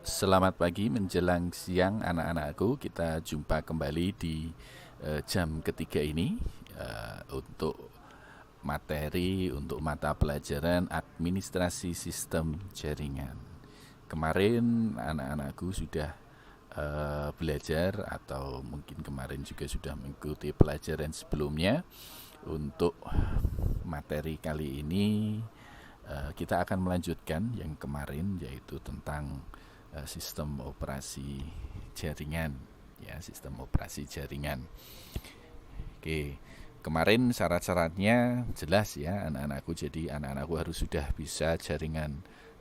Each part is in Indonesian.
Selamat pagi menjelang siang anak-anakku. Kita jumpa kembali di jam ketiga ini untuk materi untuk mata pelajaran administrasi sistem jaringan. Kemarin anak-anakku sudah belajar atau mungkin kemarin juga sudah mengikuti pelajaran sebelumnya. Untuk materi kali ini kita akan melanjutkan yang kemarin, yaitu tentang sistem operasi jaringan, ya, sistem operasi jaringan. Oke, kemarin syarat-syaratnya jelas ya anak-anakku. Jadi anak-anakku harus sudah bisa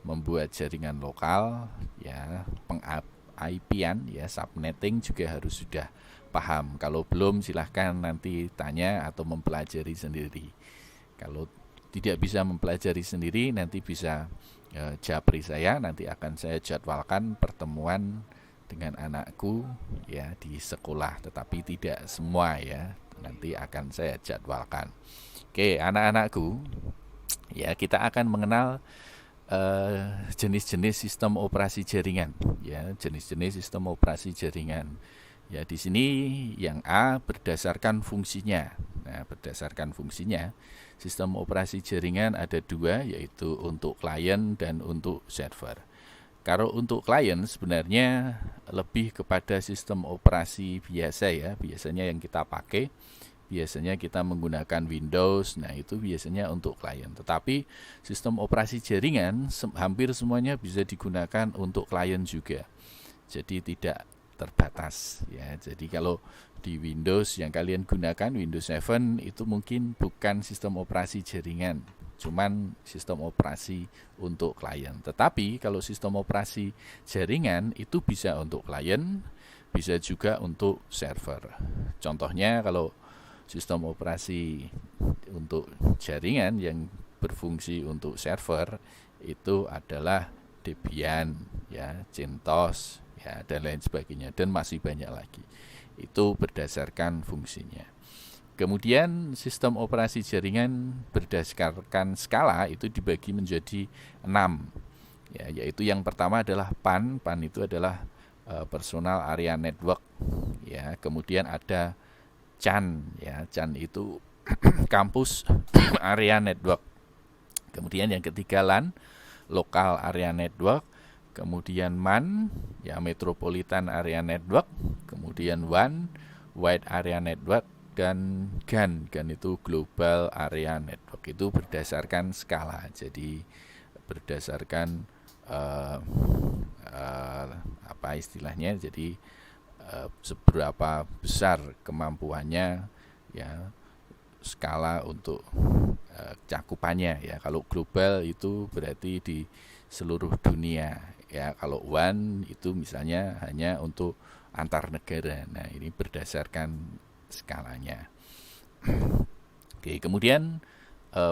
membuat jaringan lokal, ya, peng-IP-an, ya, subnetting juga harus sudah paham. Kalau belum silahkan nanti tanya atau mempelajari sendiri. Kalau tidak bisa mempelajari sendiri, nanti bisa japri saya, nanti akan saya jadwalkan pertemuan dengan anakku, ya, di sekolah, tetapi tidak semua, ya, nanti akan saya jadwalkan. Oke, anak-anakku, ya, kita akan mengenal jenis-jenis sistem operasi jaringan, ya, jenis-jenis sistem operasi jaringan. Ya, di sini yang A berdasarkan fungsinya. Nah, berdasarkan fungsinya, sistem operasi jaringan ada dua, yaitu untuk klien dan untuk server. Kalau untuk klien sebenarnya lebih kepada sistem operasi biasa, ya, biasanya yang kita pakai. Biasanya kita menggunakan Windows, nah itu biasanya untuk klien. Tetapi sistem operasi jaringan hampir semuanya bisa digunakan untuk klien juga. Jadi tidak terbatas, ya. Jadi kalau di Windows yang kalian gunakan Windows 7 itu mungkin bukan sistem operasi jaringan, cuman sistem operasi untuk klien. Tetapi kalau sistem operasi jaringan itu bisa untuk klien, bisa juga untuk server. Contohnya kalau sistem operasi untuk jaringan yang berfungsi untuk server itu adalah Debian, ya, CentOS, ya, dan lain sebagainya, dan masih banyak lagi. Itu berdasarkan fungsinya. Kemudian sistem operasi jaringan berdasarkan skala itu dibagi menjadi 6, ya, yaitu yang pertama adalah PAN. PAN itu adalah Personal Area Network, ya. Kemudian ada CAN, ya, CAN itu Campus Area Network. Kemudian yang ketiga LAN, Local Area Network. Kemudian MAN, ya, Metropolitan Area Network. Kemudian WAN, Wide Area Network. Dan GAN, GAN itu Global Area Network. Itu berdasarkan skala, jadi berdasarkan apa istilahnya, jadi seberapa besar kemampuannya, ya, skala untuk cakupannya, ya. Kalau global itu berarti di seluruh dunia, ya. Kalau WAN itu misalnya hanya untuk antar negara. Nah, ini berdasarkan skalanya. Oke, kemudian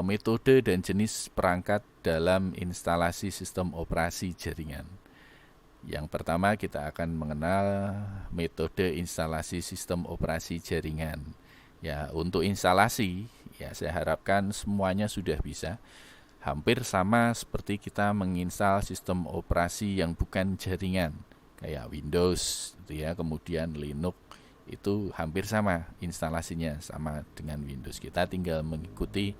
metode dan jenis perangkat dalam instalasi sistem operasi jaringan. Yang pertama kita akan mengenal metode instalasi sistem operasi jaringan. Ya, untuk instalasi, ya, saya harapkan semuanya sudah bisa. Hampir sama seperti kita menginstal sistem operasi yang bukan jaringan, kayak Windows, gitu ya, kemudian Linux, itu hampir sama instalasinya, sama dengan Windows. Kita tinggal mengikuti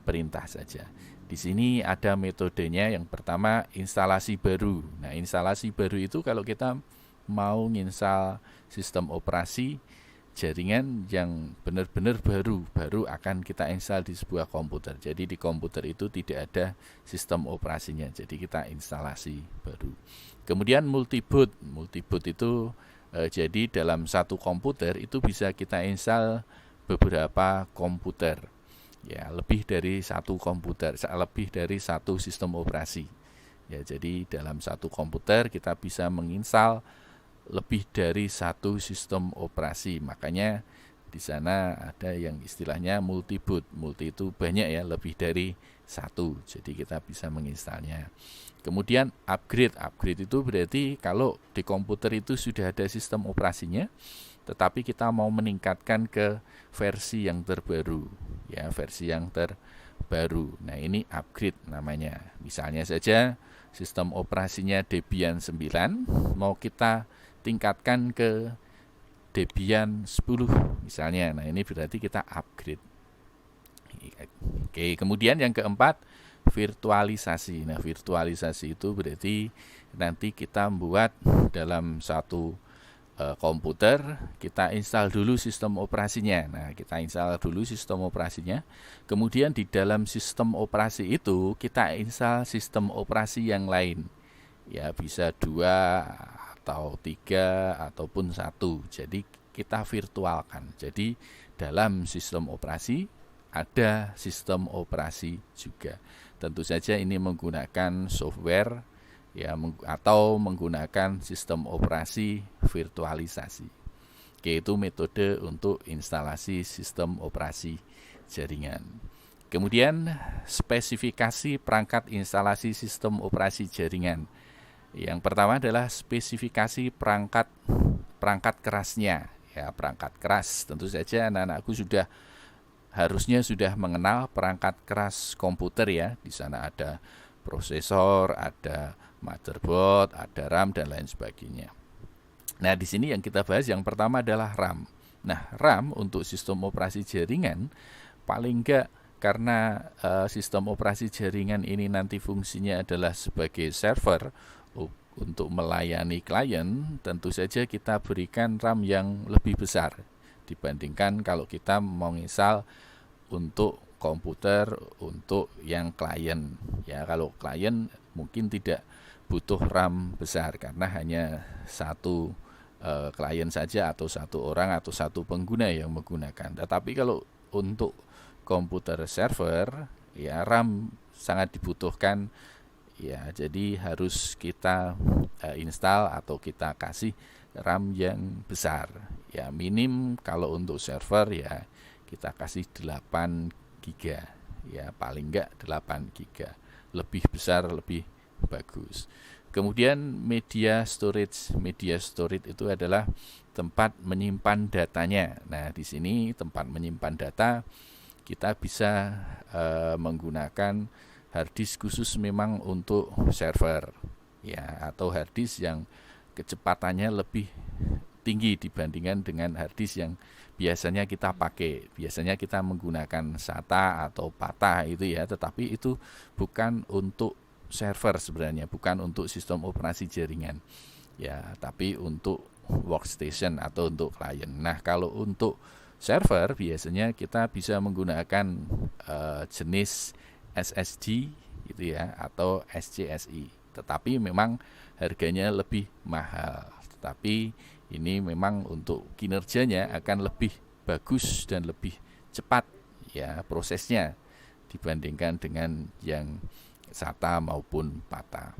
perintah saja. Di sini ada metodenya. Yang pertama, instalasi baru. Nah, instalasi baru itu kalau kita mau nginstal sistem operasi jaringan yang benar-benar baru akan kita install di sebuah komputer. Jadi di komputer itu tidak ada sistem operasinya, jadi kita instalasi baru. Kemudian multiboot. Multiboot itu jadi dalam satu komputer itu bisa kita install beberapa komputer, ya, lebih dari satu komputer, lebih dari satu sistem operasi, ya. Jadi dalam satu komputer kita bisa menginstal lebih dari satu sistem operasi. Makanya di sana ada yang istilahnya multiboot. Multi itu banyak, ya, lebih dari satu. Jadi kita bisa menginstalnya. Kemudian upgrade. Upgrade itu berarti kalau di komputer itu sudah ada sistem operasinya, tetapi kita mau meningkatkan ke versi yang terbaru, ya, versi yang terbaru. Nah, ini upgrade namanya. Misalnya saja sistem operasinya Debian 9, mau kita tingkatkan ke Debian 10 misalnya. Nah, ini berarti kita upgrade. Oke, kemudian yang keempat, virtualisasi. Nah, virtualisasi itu berarti nanti kita membuat dalam satu komputer, kita install dulu sistem operasinya. Nah, kita install dulu sistem operasinya. Kemudian di dalam sistem operasi itu kita install sistem operasi yang lain. Ya, bisa 2 atau 3 ataupun 1. Jadi kita virtualkan. Jadi dalam sistem operasi ada sistem operasi juga. Tentu saja ini menggunakan software ya, atau menggunakan sistem operasi virtualisasi. Oke, itu metode untuk instalasi sistem operasi jaringan. Kemudian spesifikasi perangkat instalasi sistem operasi jaringan. Yang pertama adalah spesifikasi perangkat kerasnya. Ya, perangkat keras. Tentu saja anak-anakku harusnya sudah mengenal perangkat keras komputer ya. Di sana ada prosesor, ada motherboard, ada RAM dan lain sebagainya. Nah, di sini yang kita bahas yang pertama adalah RAM. Nah, RAM untuk sistem operasi jaringan paling enggak, karena sistem operasi jaringan ini nanti fungsinya adalah sebagai server untuk melayani klien, tentu saja kita berikan RAM yang lebih besar dibandingkan kalau kita mau install untuk komputer untuk yang klien. Ya, kalau klien mungkin tidak butuh RAM besar karena hanya satu klien saja atau satu orang atau satu pengguna yang menggunakan. Tetapi kalau untuk komputer server, ya RAM sangat dibutuhkan. Ya, jadi harus kita install atau kita kasih RAM yang besar. Ya, minim kalau untuk server ya kita kasih 8 GB. Ya, paling enggak 8 GB. Lebih besar lebih bagus. Kemudian media storage. Media storage itu adalah tempat menyimpan datanya. Nah, di sini tempat menyimpan data kita bisa menggunakan harddisk khusus memang untuk server ya, atau harddisk yang kecepatannya lebih tinggi dibandingkan dengan harddisk yang biasanya kita pakai. Biasanya kita menggunakan SATA atau PATA itu ya, tetapi itu bukan untuk server sebenarnya, bukan untuk sistem operasi jaringan ya, tapi untuk workstation atau untuk klien. Nah, kalau untuk server biasanya kita bisa menggunakan jenis SSD gitu ya, atau SCSI, tetapi memang harganya lebih mahal. Tetapi ini memang untuk kinerjanya akan lebih bagus dan lebih cepat ya prosesnya dibandingkan dengan yang SATA maupun PATA.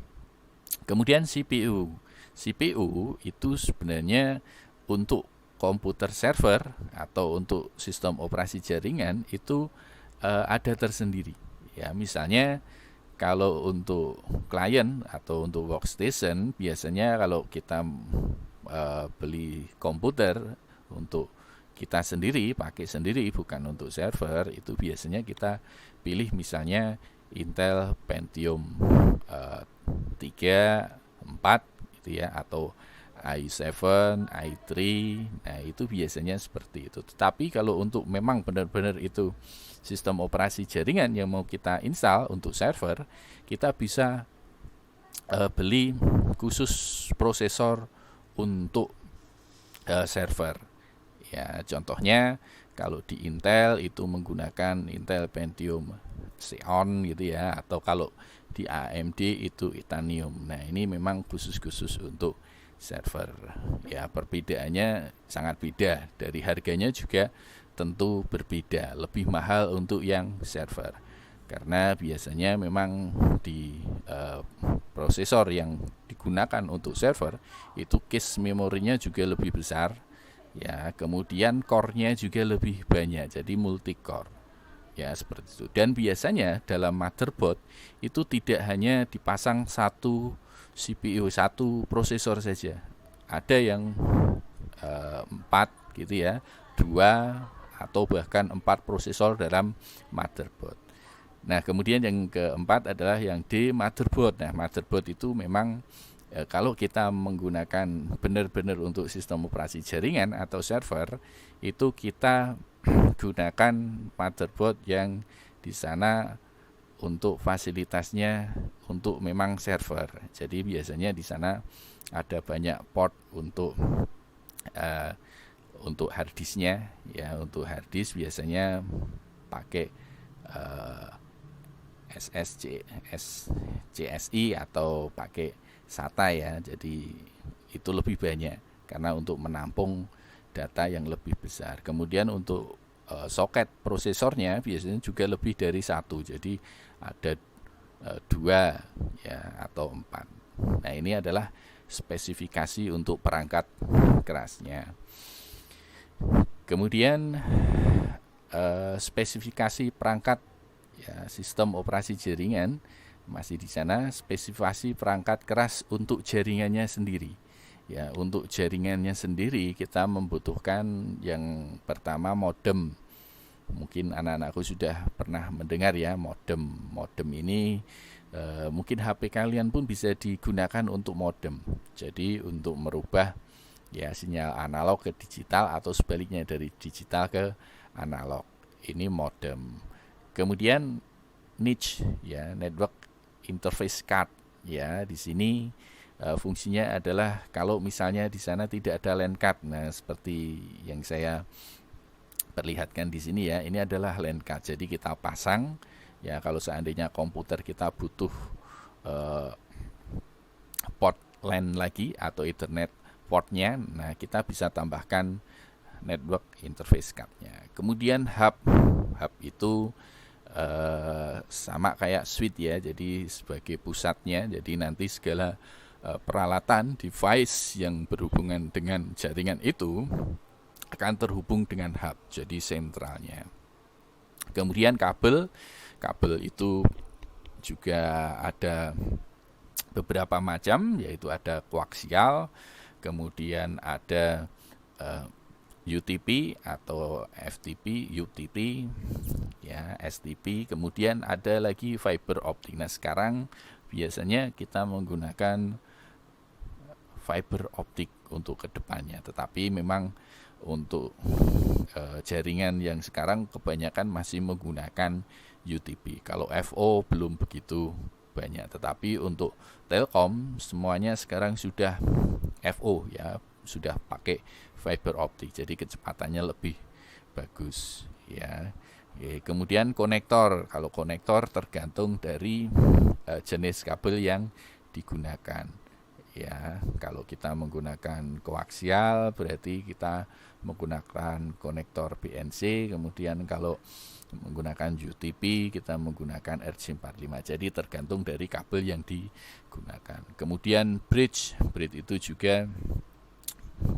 Kemudian CPU. CPU itu sebenarnya untuk komputer server atau untuk sistem operasi jaringan itu ada tersendiri. Ya, misalnya kalau untuk klien atau untuk workstation, biasanya kalau kita beli komputer untuk kita sendiri, pakai sendiri, bukan untuk server, itu biasanya kita pilih misalnya Intel Pentium 3, 4 gitu ya, atau i7, i3. Nah, itu biasanya seperti itu. Tetapi kalau untuk memang benar-benar itu sistem operasi jaringan yang mau kita install untuk server, kita bisa beli khusus prosesor untuk server. Ya, contohnya kalau di Intel itu menggunakan Intel Pentium Xeon gitu ya, atau kalau di AMD itu Itanium. Nah, ini memang khusus-khusus untuk server. Ya, perbedaannya sangat beda. Dari harganya juga tentu berbeda, lebih mahal untuk yang server. Karena biasanya memang di prosesor yang digunakan untuk server itu case memorinya juga lebih besar. Ya, kemudian core-nya juga lebih banyak, jadi multi core. Ya, seperti itu. Dan biasanya dalam motherboard itu tidak hanya dipasang satu CPU, satu prosesor saja. Ada yang 4 gitu ya, 2 atau bahkan 4 prosesor dalam motherboard. Nah, kemudian yang keempat adalah yang D, motherboard. Nah, motherboard itu memang kalau kita menggunakan benar-benar untuk sistem operasi jaringan atau server, itu kita gunakan motherboard yang di sana untuk fasilitasnya untuk memang server. Jadi biasanya di sana ada banyak port untuk hard disknya, ya. Untuk hard disk biasanya pakai CSI atau pakai SATA, ya. Jadi itu lebih banyak karena untuk menampung data yang lebih besar. Kemudian untuk soket prosesornya biasanya juga lebih dari satu, jadi ada 2, ya, atau 4. Nah, ini adalah spesifikasi untuk perangkat kerasnya. Kemudian spesifikasi perangkat, ya, sistem operasi jaringan masih di sana. Spesifikasi perangkat keras untuk jaringannya sendiri. Ya, untuk jaringannya sendiri kita membutuhkan yang pertama modem. Mungkin anak-anakku sudah pernah mendengar, ya, modem. Modem ini mungkin HP kalian pun bisa digunakan untuk modem. Jadi untuk merubah, ya, sinyal analog ke digital atau sebaliknya dari digital ke analog. Ini modem. Kemudian NIC, ya, network interface card, ya. Di sini fungsinya adalah kalau misalnya di sana tidak ada LAN card. Nah, seperti yang saya perlihatkan di sini, ya, ini adalah LAN card. Jadi kita pasang, ya, kalau seandainya komputer kita butuh port LAN lagi atau Ethernet portnya, nah kita bisa tambahkan network interface card-nya. Kemudian hub itu sama kayak switch, ya, jadi sebagai pusatnya. Jadi nanti segala peralatan device yang berhubungan dengan jaringan itu akan terhubung dengan hub, jadi sentralnya. Kemudian kabel itu juga ada beberapa macam, yaitu ada koaksial, kemudian ada UTP atau FTP, UTP, ya, STP, kemudian ada lagi fiber optik. Nah, sekarang biasanya kita menggunakan fiber optik untuk kedepannya, tetapi memang untuk jaringan yang sekarang kebanyakan masih menggunakan UTP. Kalau FO belum begitu banyak, tetapi untuk Telkom semuanya sekarang sudah FO, ya, sudah pakai fiber optik, jadi kecepatannya lebih bagus, ya. Kemudian konektor, kalau konektor tergantung dari jenis kabel yang digunakan, ya. Kalau kita menggunakan koaksial berarti kita menggunakan konektor BNC, kemudian kalau menggunakan UTP kita menggunakan RJ45. Jadi tergantung dari kabel yang digunakan. Kemudian bridge itu juga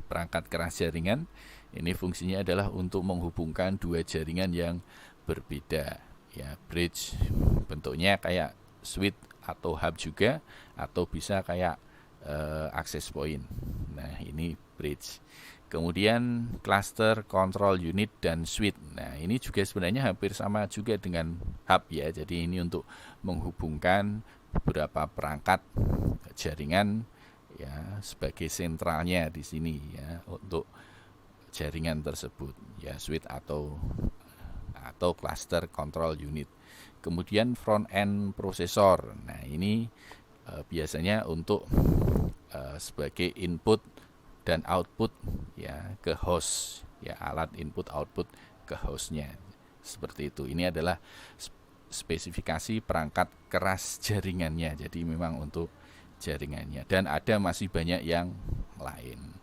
perangkat keras jaringan. Ini fungsinya adalah untuk menghubungkan dua jaringan yang berbeda, ya. Bridge bentuknya kayak switch atau hub juga, atau bisa kayak access point. Nah, ini bridge. Kemudian cluster control unit dan switch. Nah, ini juga sebenarnya hampir sama juga dengan hub, ya. Jadi ini untuk menghubungkan beberapa perangkat jaringan, ya, sebagai sentralnya di sini, ya, untuk jaringan tersebut, ya, switch atau cluster control unit. Kemudian front end processor. Nah, ini biasanya untuk sebagai input dan output, ya, ke host, ya, alat input output ke hostnya, seperti itu. Ini adalah spesifikasi perangkat keras jaringannya. Jadi memang untuk jaringannya, dan ada masih banyak yang lain.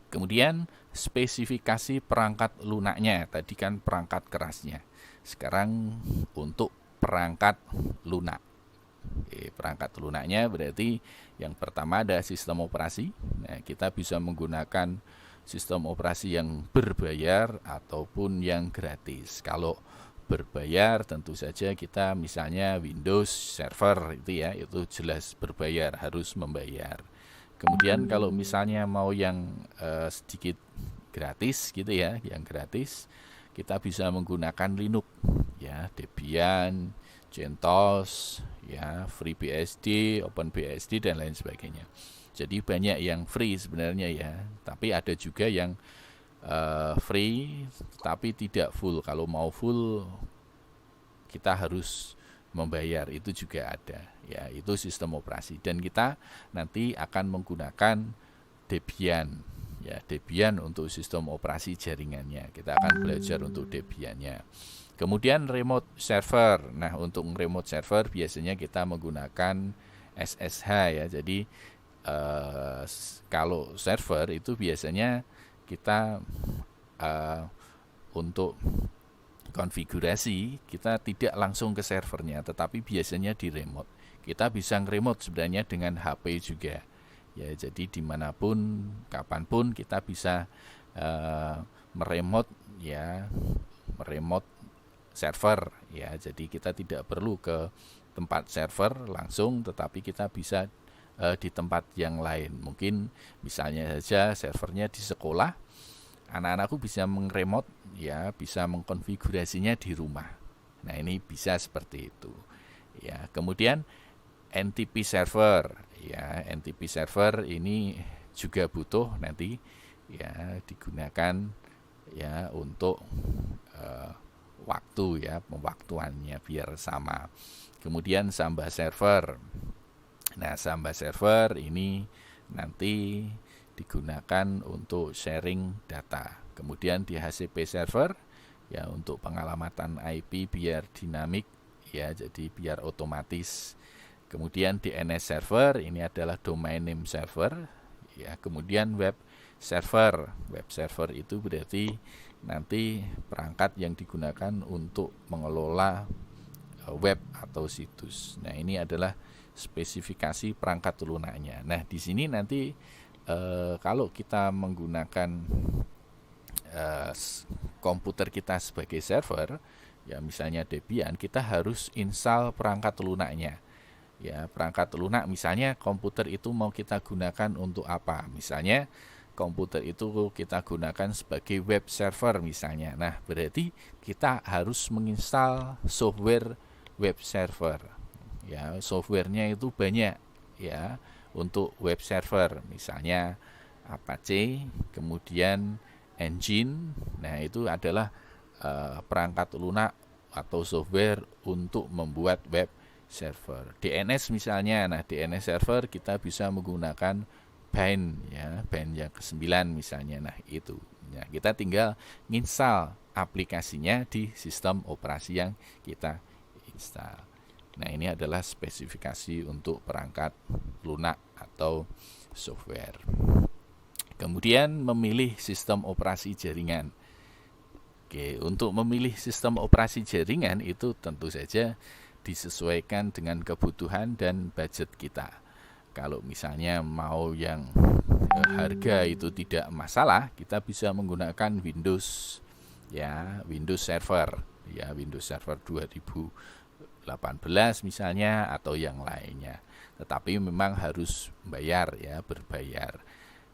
Kemudian spesifikasi perangkat lunaknya. Tadi kan perangkat kerasnya, sekarang untuk perangkat lunak. Perangkat lunaknya berarti yang pertama ada sistem operasi. Nah, kita bisa menggunakan sistem operasi yang berbayar ataupun yang gratis. Kalau berbayar tentu saja kita misalnya Windows Server itu, ya, itu jelas berbayar, harus membayar. Kemudian kalau misalnya mau yang sedikit gratis gitu, ya, yang gratis, kita bisa menggunakan Linux, ya, Debian, CentOS, ya, FreeBSD, OpenBSD dan lain sebagainya. Jadi banyak yang free sebenarnya ya, tapi ada juga yang free tapi tidak full. Kalau mau full kita harus membayar, itu juga ada ya. Itu sistem operasi dan kita nanti akan menggunakan Debian ya, Debian untuk sistem operasi jaringannya. Kita akan belajar untuk Debiannya. Kemudian remote server. Nah, untuk remote server biasanya kita menggunakan SSH ya. Jadi kalau server itu biasanya kita untuk konfigurasi kita tidak langsung ke servernya, tetapi biasanya di remote. Kita bisa nge-remote sebenarnya dengan HP juga ya, jadi dimanapun kapanpun kita bisa meremote ya, meremote server ya. Jadi kita tidak perlu ke tempat server langsung, tetapi kita bisa di tempat yang lain. Mungkin misalnya saja servernya di sekolah, anak-anakku bisa mengremote ya, bisa mengkonfigurasinya di rumah. Nah, ini bisa seperti itu ya. Kemudian NTP server ya, NTP server ini juga butuh nanti ya, digunakan ya untuk waktu ya, pemwaktuannya biar sama. Kemudian Samba server. Nah, Samba server ini nanti digunakan untuk sharing data. Kemudian DHCP server ya untuk pengalamatan IP biar dinamik ya, jadi biar otomatis. Kemudian DNS server ini adalah domain name server ya. Kemudian web server. Web server itu berarti nanti perangkat yang digunakan untuk mengelola web atau situs. Nah, ini adalah spesifikasi perangkat lunaknya. Nah, di sini nanti kalau kita menggunakan komputer kita sebagai server, ya misalnya Debian, kita harus install perangkat lunaknya. Ya, perangkat lunak misalnya komputer itu mau kita gunakan untuk apa? Misalnya komputer itu kita gunakan sebagai web server misalnya. Nah, berarti kita harus menginstal software web server. Ya, softwarenya itu banyak ya untuk web server, misalnya Apache, kemudian Engine. Nah, itu adalah perangkat lunak atau software untuk membuat web server. DNS misalnya, nah DNS server kita bisa menggunakan Bind ya, Bind yang ke-9 misalnya. Nah, itu. Ya, kita tinggal nginstal aplikasinya di sistem operasi yang kita install. Nah, ini adalah spesifikasi untuk perangkat lunak atau software. Kemudian memilih sistem operasi jaringan. Oke, untuk memilih sistem operasi jaringan itu tentu saja disesuaikan dengan kebutuhan dan budget kita. Kalau misalnya mau yang harga itu tidak masalah, kita bisa menggunakan Windows ya, Windows Server ya, Windows Server 2018 misalnya atau yang lainnya. Tetapi memang harus bayar ya, berbayar.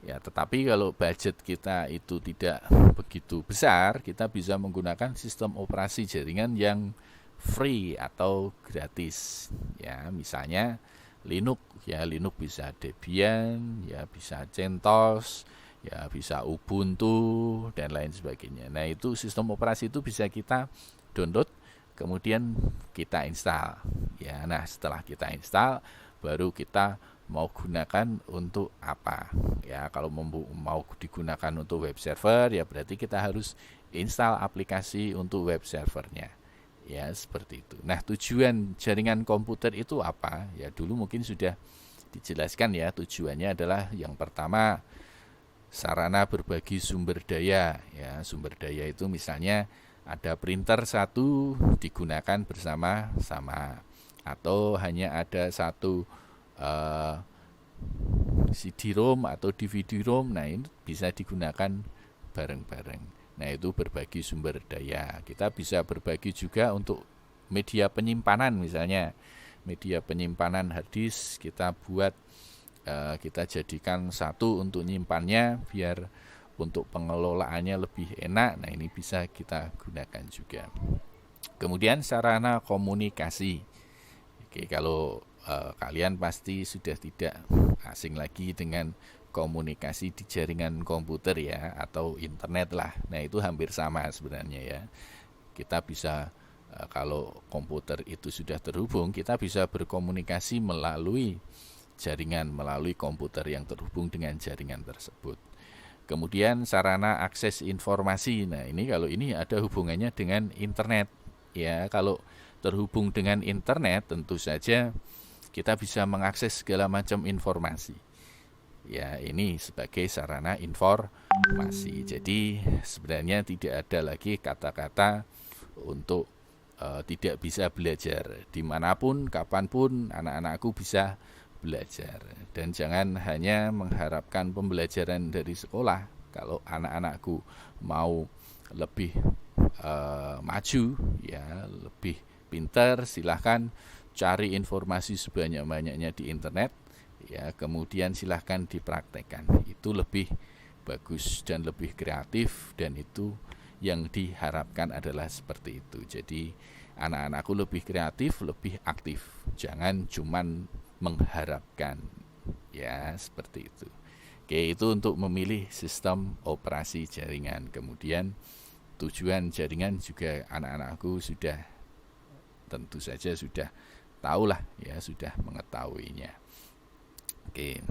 Ya, tetapi kalau budget kita itu tidak begitu besar, kita bisa menggunakan sistem operasi jaringan yang free atau gratis. Ya, misalnya Linux ya, Linux bisa Debian, ya bisa CentOS, ya bisa Ubuntu dan lain sebagainya. Nah, itu sistem operasi itu bisa kita download kemudian kita install. Ya, nah setelah kita install baru kita mau gunakan untuk apa. Ya, kalau mau digunakan untuk web server ya berarti kita harus install aplikasi untuk web servernya. Ya, seperti itu. Nah, tujuan jaringan komputer itu apa? Ya, dulu mungkin sudah dijelaskan ya. Tujuannya adalah yang pertama sarana berbagi sumber daya. Ya, sumber daya itu misalnya ada printer satu digunakan bersama-sama atau hanya ada satu CD-ROM atau DVD-ROM. Nah, ini bisa digunakan bareng-bareng. Nah, itu berbagi sumber daya. Kita bisa berbagi juga untuk media penyimpanan misalnya. Media penyimpanan hard disk kita buat kita jadikan satu untuk nyimpannya biar untuk pengelolaannya lebih enak. Nah, ini bisa kita gunakan juga. Kemudian sarana komunikasi. Oke, kalau kalian pasti sudah tidak asing lagi dengan komunikasi di jaringan komputer ya, atau internet lah. Nah, itu hampir sama sebenarnya ya. Kita bisa kalau komputer itu sudah terhubung, kita bisa berkomunikasi melalui jaringan, melalui komputer yang terhubung dengan jaringan tersebut. Kemudian sarana akses informasi. Nah, ini kalau ini ada hubungannya dengan internet. Ya, kalau terhubung dengan internet tentu saja kita bisa mengakses segala macam informasi. Ya, ini sebagai sarana informasi. Jadi sebenarnya tidak ada lagi kata-kata untuk tidak bisa belajar. Dimanapun, kapanpun anak-anakku bisa belajar. Dan jangan hanya mengharapkan pembelajaran dari sekolah. Kalau anak-anakku mau lebih maju, ya lebih pintar, silahkan cari informasi sebanyak-banyaknya di internet. Ya, kemudian silahkan dipraktekkan. Itu lebih bagus dan lebih kreatif, dan itu yang diharapkan adalah seperti itu. Jadi anak-anakku lebih kreatif, lebih aktif. Jangan cuman mengharapkan. Ya, seperti itu. Oke, itu untuk memilih sistem operasi jaringan. Kemudian tujuan jaringan juga anak-anakku sudah tentu saja sudah tahulah ya, sudah mengetahuinya. Oke.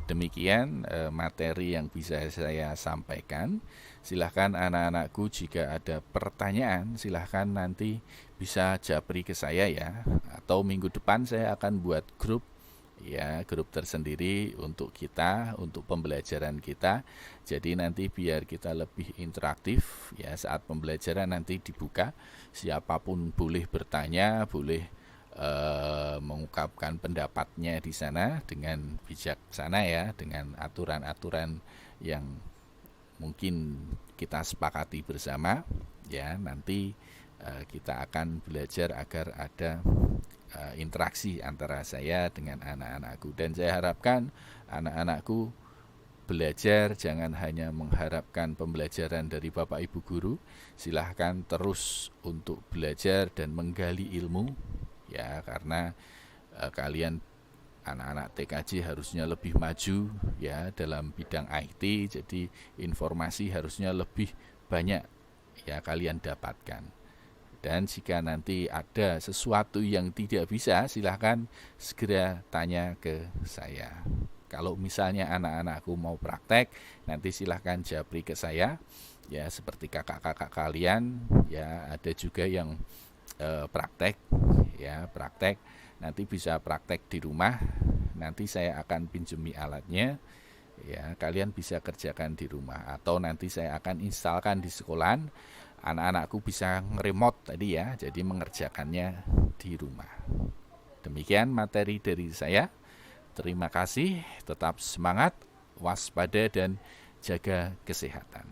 Demikian materi yang bisa saya sampaikan. Silahkan anak-anakku jika ada pertanyaan, silahkan nanti bisa japri ke saya ya. Atau minggu depan saya akan buat grup ya, grup tersendiri untuk kita, untuk pembelajaran kita. Jadi nanti biar kita lebih interaktif ya, saat pembelajaran nanti dibuka, siapapun boleh bertanya, boleh mengungkapkan pendapatnya di sana dengan bijaksana ya, dengan aturan-aturan yang mungkin kita sepakati bersama ya. Nanti kita akan belajar agar ada interaksi antara saya dengan anak-anakku, dan saya harapkan anak-anakku belajar jangan hanya mengharapkan pembelajaran dari Bapak Ibu guru. Silahkan terus untuk belajar dan menggali ilmu ya, karena kalian anak-anak TKJ harusnya lebih maju ya dalam bidang IT. Jadi informasi harusnya lebih banyak ya kalian dapatkan. Dan jika nanti ada sesuatu yang tidak bisa, silahkan segera tanya ke saya. Kalau misalnya anak-anakku mau praktek, nanti silahkan japri ke saya ya, seperti kakak-kakak kalian ya, ada juga yang praktek ya, praktek nanti bisa praktek di rumah. Nanti saya akan pinjami alatnya ya, kalian bisa kerjakan di rumah, atau nanti saya akan instalkan di sekolahan, anak-anakku bisa nge-remote tadi ya, jadi mengerjakannya di rumah. Demikian materi dari saya. Terima kasih, tetap semangat, waspada, dan jaga kesehatan.